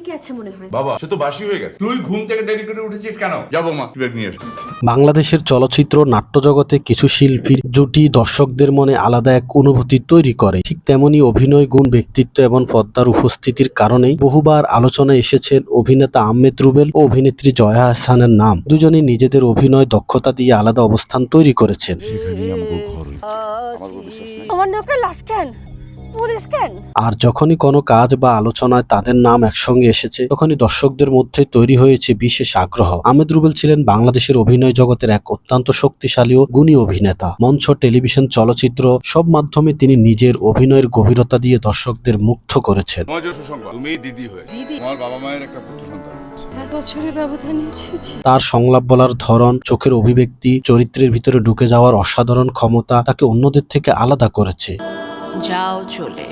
কি আছে মনে হয়? বাবা সে তো বাসি হয়ে গেছে। তুই ঘুম থেকে দেরি করে উঠেছিস কেন? যাবো মা, ব্যাগ নিয়ে এসো। বাংলাদেশের চলচ্চিত্র নাট্যজগতে কিছু শিল্পীর জুটি দর্শকদের মনে আলাদা এক অনুভূতি তৈরি করে। ঠিক তেমনি অভিনয় গুণ, ব্যক্তিত্ব এবং পর্দার উপস্থিতির কারণেই বহুবার আলোচনায় এসেছেন অভিনেতা আহমেদ রুবেল ও অভিনেত্রী জয়া আহসানের নাম। দুজনেই নিজেদের অভিনয় দক্ষতা দিয়ে আলাদা অবস্থান তৈরি করেছেন। আমার নৌকা লাশ কেন? পুলিশ কেন? আর যখনই কোনো কাজ বা আলোচনায় তাদের নাম একসঙ্গে এসেছে, তখনই দর্শকদের মধ্যে তৈরি হয়েছে বিশেষ আগ্রহ। আহমেদ রুবেল ছিলেন বাংলাদেশের অভিনয় জগতের এক অত্যন্ত শক্তিশালী ও গুণী অভিনেতা। মঞ্চ, টেলিভিশন, চলচ্চিত্র সব মাধ্যমে তিনি নিজের অভিনয়ের গভীরতা দিয়ে দর্শকদের মুগ্ধ করেছেন। তুমি দিদি হয়ে তোমার বাবা মায়ের একটা পুত্র সন্তান আছে। 5 বছরের ব্যবধানে ছিছি। তার সংলাপ বলার ধরন, চোখের অভিব্যক্তি, চরিত্রের ভিতরে ঢুকে যাওয়ার অসাধারণ ক্ষমতা তাকে অন্যদের থেকে আলাদা করেছে। যাও চলে,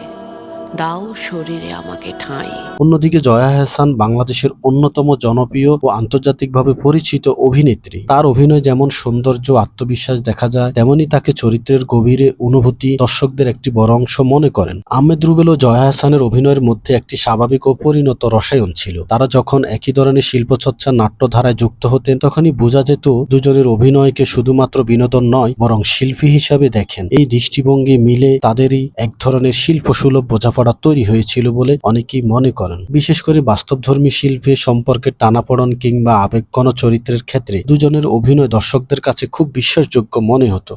দাও শরীরে আমাকে ঠাঁই। অন্যদিকে জয়া আহসান বাংলাদেশের অন্যতম জনপ্রিয় ও আন্তর্জাতিকভাবে পরিচিত অভিনেত্রী। তার অভিনয় যেমন সৌন্দর্য, আত্মবিশ্বাস দেখা যায়, তেমনি তাকে চরিত্রের গভীরে অনুভূতি দর্শকদের একটি বড় অংশ মনে করেন। আহমেদ রুবেল ও জয়া আহসানের অভিনয়ের মধ্যে একটি স্বাভাবিক ও পরিণত রসায়ন ছিল। তারা যখন একই ধরনের শিল্পচর্চা নাট্যধারায় যুক্ত হতেন, তখনই বোঝা যেত দুজনের অভিনয়কে শুধুমাত্র বিনোদন নয়, বরং শিল্পী হিসাবে দেখেন। এই দৃষ্টিভঙ্গি মিলে তাদেরই এক ধরনের শিল্পসুলভ বোঝাপড়া তৈরি হয়েছিল বলে অনেকেই মনে করেন। বিশেষ করে বাস্তবধর্মী শিল্পে সম্পর্কে টানাপোড়েন কিংবা আবেগঘন চরিত্রের ক্ষেত্রে দুজনের অভিনয় দর্শকদের কাছে খুব বিশ্বাসযোগ্য মনে হতো।